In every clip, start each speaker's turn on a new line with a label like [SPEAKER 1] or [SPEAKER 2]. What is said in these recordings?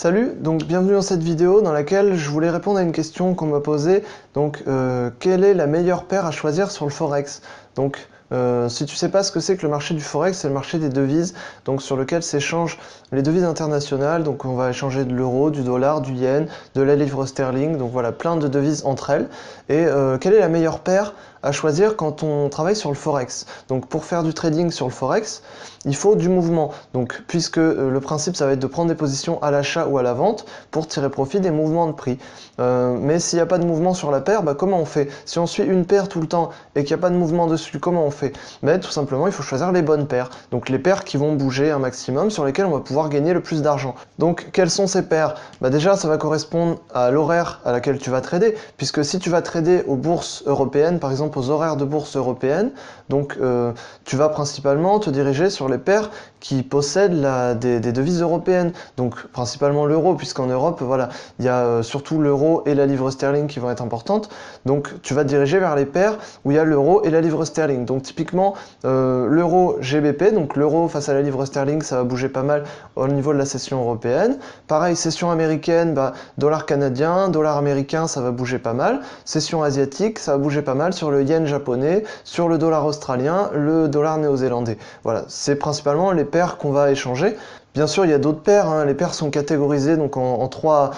[SPEAKER 1] Salut, donc bienvenue dans cette vidéo dans laquelle je voulais répondre à une question qu'on m'a posée. Donc, quelle est la meilleure paire à choisir sur le Forex? Donc, si tu sais pas ce que c'est que le marché du Forex, c'est le marché des devises, donc sur lequel s'échangent les devises internationales. Donc, on va échanger de l'euro, du dollar, du yen, de la livre sterling. Donc voilà, plein de devises entre elles. Et quelle est la meilleure paire à choisir quand on travaille sur le Forex? Donc, pour faire du trading sur le Forex, il faut du mouvement. Donc, puisque le principe, ça va être de prendre des positions à l'achat ou à la vente pour tirer profit des mouvements de prix. Mais s'il n'y a pas de mouvement sur la paire, comment on fait? Si on suit une paire tout le temps et qu'il n'y a pas de mouvement dessus, comment on fait? Tout simplement, il faut choisir les bonnes paires. Donc les paires qui vont bouger un maximum, sur lesquelles on va pouvoir gagner le plus d'argent. Donc quelles sont ces paires? Déjà, ça va correspondre à l'horaire à laquelle tu vas trader, puisque si tu vas trader aux bourses européennes, par exemple aux horaires de bourse européennes, donc tu vas principalement te diriger sur les paires qui possèdent des devises européennes, donc principalement l'euro, puisqu'en Europe, voilà, il y a surtout l'euro et la livre sterling qui vont être importantes, donc tu vas te diriger vers les paires où il y a l'euro et la livre sterling. Donc typiquement, l'euro GBP, donc l'euro face à la livre sterling, ça va bouger pas mal au niveau de la session européenne. Pareil, session américaine, dollar canadien, dollar américain, ça va bouger pas mal. Session asiatique, ça va bouger pas mal sur le yen japonais, sur le dollar australien, le dollar néo-zélandais. Voilà, c'est principalement les paires qu'on va échanger. Bien sûr, il y a d'autres paires, hein. Les paires sont catégorisées donc en trois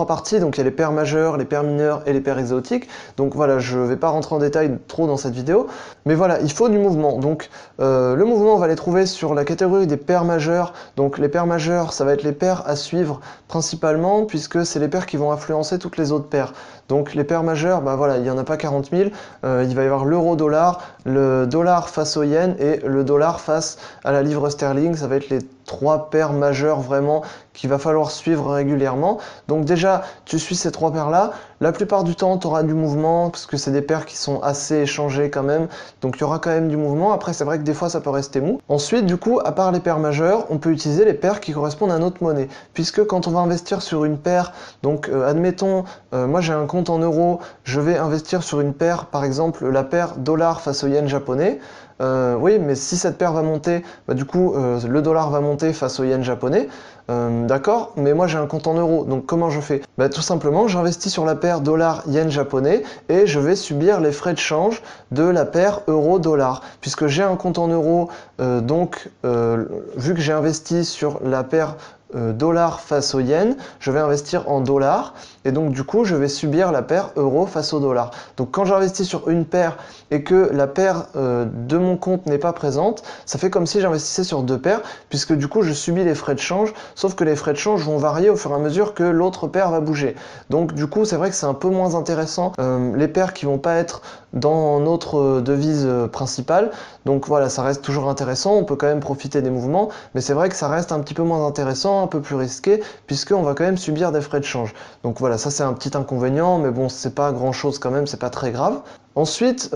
[SPEAKER 1] parties. Donc il y a les paires majeures, les paires mineures et les paires exotiques. Donc voilà, je ne vais pas rentrer en détail trop dans cette vidéo. Mais voilà, il faut du mouvement. Donc le mouvement, on va les trouver sur la catégorie des paires majeures. Donc les paires majeures, ça va être les paires à suivre principalement, puisque c'est les paires qui vont influencer toutes les autres paires. Donc les paires majeures, voilà, il n'y en a pas 40 000. Il va y avoir l'euro-dollar, le dollar face au yen et le dollar face à la livre sterling. Ça va être les trois paires majeures vraiment qu'il va falloir suivre régulièrement. Donc déjà, tu suis ces trois paires-là. La plupart du temps, tu auras du mouvement, parce que c'est des paires qui sont assez échangées quand même. Donc il y aura quand même du mouvement. Après, c'est vrai que des fois, ça peut rester mou. Ensuite, du coup, à part les paires majeures, on peut utiliser les paires qui correspondent à notre monnaie. Puisque quand on va investir sur une paire, donc admettons, moi j'ai un compte en euros, je vais investir sur une paire, par exemple la paire dollar face au yen japonais. Oui, mais si cette paire va monter, du coup, le dollar va monter face au yen japonais. D'accord, mais moi j'ai un compte en euros, donc comment je fais? Tout simplement, j'investis sur la paire dollar-yen japonais et je vais subir les frais de change de la paire euro-dollar. Puisque j'ai un compte en euros, vu que j'ai investi sur la paire dollar face au yen, je vais investir en dollars et donc du coup je vais subir la paire euro face au dollar. Donc quand j'investis sur une paire et que la paire de mon compte n'est pas présente, ça fait comme si j'investissais sur deux paires, puisque du coup je subis les frais de change, sauf que les frais de change vont varier au fur et à mesure que l'autre paire va bouger. Donc du coup c'est vrai que c'est un peu moins intéressant les paires qui vont pas être dans notre devise principale. Donc voilà, ça reste toujours intéressant, on peut quand même profiter des mouvements, mais c'est vrai que ça reste un petit peu moins intéressant, un peu plus risqué, puisqu'on va quand même subir des frais de change. Donc voilà, ça c'est un petit inconvénient, mais bon, c'est pas grand chose quand même, c'est pas très grave. Ensuite,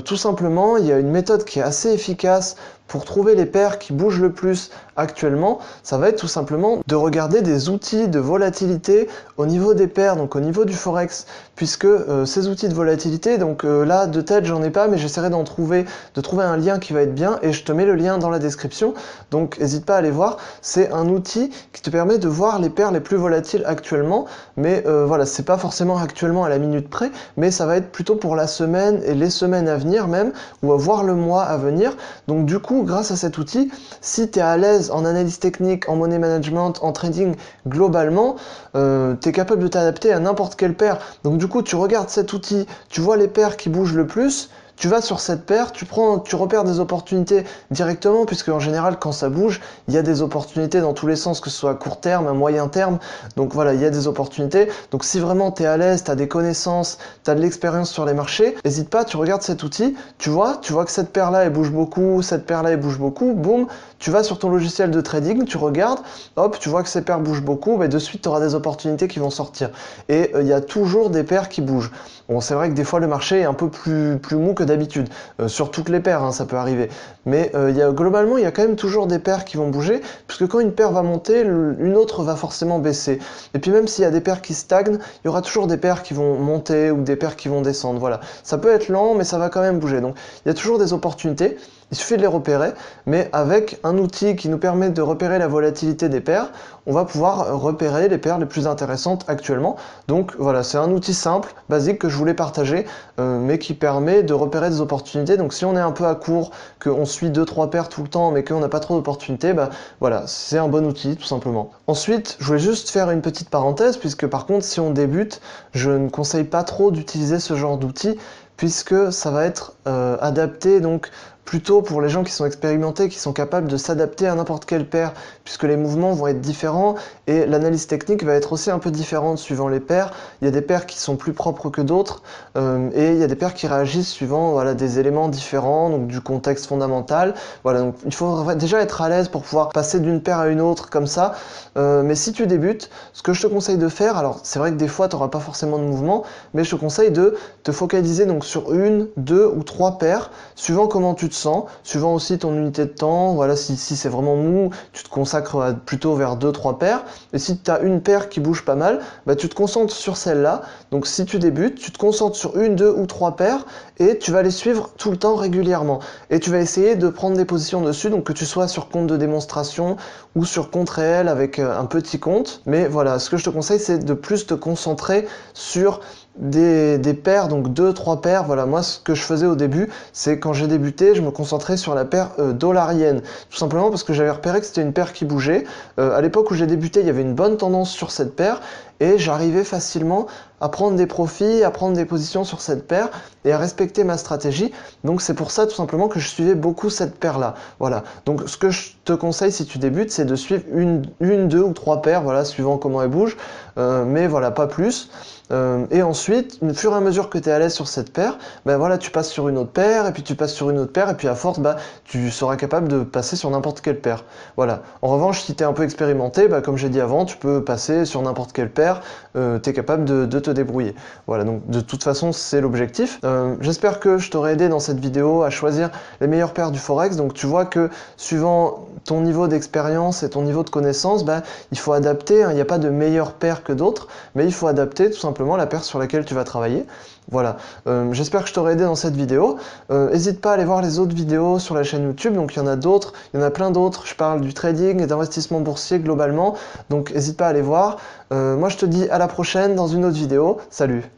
[SPEAKER 1] tout simplement, il y a une méthode qui est assez efficace pour trouver les paires qui bougent le plus actuellement. Ça va être tout simplement de regarder des outils de volatilité au niveau des paires, donc au niveau du Forex, puisque ces outils de volatilité, donc là de tête j'en ai pas, mais j'essaierai de trouver un lien qui va être bien et je te mets le lien dans la description, donc n'hésite pas à aller voir. C'est un outil qui te permet de voir les paires les plus volatiles actuellement, mais voilà, c'est pas forcément actuellement à la minute près, mais ça va être plutôt pour la semaine et les semaines à venir même, ou à voir le mois à venir. Donc du coup, grâce à cet outil, si tu es à l'aise en analyse technique, en money management, en trading globalement, tu es capable de t'adapter à n'importe quelle paire. Donc du coup, tu regardes cet outil, tu vois les paires qui bougent le plus, tu vas sur cette paire, tu repères des opportunités directement, puisque en général quand ça bouge, il y a des opportunités dans tous les sens, que ce soit à court terme, à moyen terme, donc voilà, il y a des opportunités. Donc si vraiment tu es à l'aise, tu as des connaissances, tu as de l'expérience sur les marchés, n'hésite pas, tu regardes cet outil, tu vois que cette paire là elle bouge beaucoup, cette paire là elle bouge beaucoup, boum, tu vas sur ton logiciel de trading, tu regardes, hop, tu vois que ces paires bougent beaucoup, de suite tu auras des opportunités qui vont sortir. Et il y a toujours des paires qui bougent. Bon, c'est vrai que des fois le marché est un peu plus mou que d'habitude, sur toutes les paires, hein, ça peut arriver. Mais globalement, il y a quand même toujours des paires qui vont bouger, puisque quand une paire va monter, une autre va forcément baisser. Et puis même s'il y a des paires qui stagnent, il y aura toujours des paires qui vont monter ou des paires qui vont descendre. Voilà, ça peut être lent, mais ça va quand même bouger. Donc il y a toujours des opportunités. Il suffit de les repérer, mais avec un outil qui nous permet de repérer la volatilité des paires, on va pouvoir repérer les paires les plus intéressantes actuellement. Donc voilà, c'est un outil simple, basique que je voulais partager, mais qui permet de repérer des opportunités. Donc si on est un peu à court, qu'on suit 2-3 paires tout le temps, mais qu'on n'a pas trop d'opportunités, bah voilà, c'est un bon outil tout simplement. Ensuite, je voulais juste faire une petite parenthèse, puisque par contre, si on débute, je ne conseille pas trop d'utiliser ce genre d'outil, puisque ça va être adapté donc plutôt pour les gens qui sont expérimentés, qui sont capables de s'adapter à n'importe quelle paire, puisque les mouvements vont être différents et l'analyse technique va être aussi un peu différente suivant les paires. Il y a des paires qui sont plus propres que d'autres et il y a des paires qui réagissent suivant voilà, des éléments différents, donc du contexte fondamental. Voilà, donc il faut déjà être à l'aise pour pouvoir passer d'une paire à une autre comme ça. Mais si tu débutes, ce que je te conseille de faire, alors c'est vrai que des fois tu n'auras pas forcément de mouvement, mais je te conseille de te focaliser donc sur 1, 2 ou 3 paires, suivant comment tu te sens, suivant aussi ton unité de temps. Voilà, si c'est vraiment mou, tu te consacres plutôt vers 2-3 paires. Et si tu as une paire qui bouge pas mal, bah, tu te concentres sur celle-là. Donc si tu débutes, tu te concentres sur 1, 2 ou 3 paires et tu vas les suivre tout le temps régulièrement. Et tu vas essayer de prendre des positions dessus, donc que tu sois sur compte de démonstration ou sur compte réel avec un petit compte. Mais voilà, ce que je te conseille, c'est de plus te concentrer sur des paires, donc 2-3 paires. Voilà, moi ce que je faisais au début, c'est quand j'ai débuté, je me concentrais sur la paire dollarienne, tout simplement parce que j'avais repéré que c'était une paire qui bougeait. À l'époque où j'ai débuté, il y avait une bonne tendance sur cette paire et j'arrivais facilement à prendre des profits, à prendre des positions sur cette paire et à respecter ma stratégie. Donc c'est pour ça tout simplement que je suivais beaucoup cette paire là. Voilà, donc ce que je te conseille si tu débutes, c'est de suivre une, 2 ou 3 paires, voilà, suivant comment elles bougent, mais voilà, pas plus. Et ensuite, au fur et à mesure que tu es à l'aise sur cette paire, ben voilà, tu passes sur une autre paire, et puis tu passes sur une autre paire, et puis à force, bah, tu seras capable de passer sur n'importe quelle paire. Voilà. En revanche, si tu es un peu expérimenté, bah, comme j'ai dit avant, tu peux passer sur n'importe quelle paire, tu es capable de te débrouiller. Voilà, donc de toute façon, c'est l'objectif. J'espère que je t'aurai aidé dans cette vidéo à choisir les meilleures paires du Forex. Donc tu vois que suivant ton niveau d'expérience et ton niveau de connaissance, bah, il faut adapter, hein. Il n'y a pas de meilleure paire que d'autres, mais il faut adapter tout simplement la paire sur laquelle tu vas travailler. Voilà, j'espère que je t'aurai aidé dans cette vidéo. N'hésite pas à aller voir les autres vidéos sur la chaîne YouTube, donc il y en a d'autres, il y en a plein d'autres. Je parle du trading et d'investissement boursier globalement, donc n'hésite pas à aller voir. Moi je te dis à la prochaine dans une autre vidéo. Salut!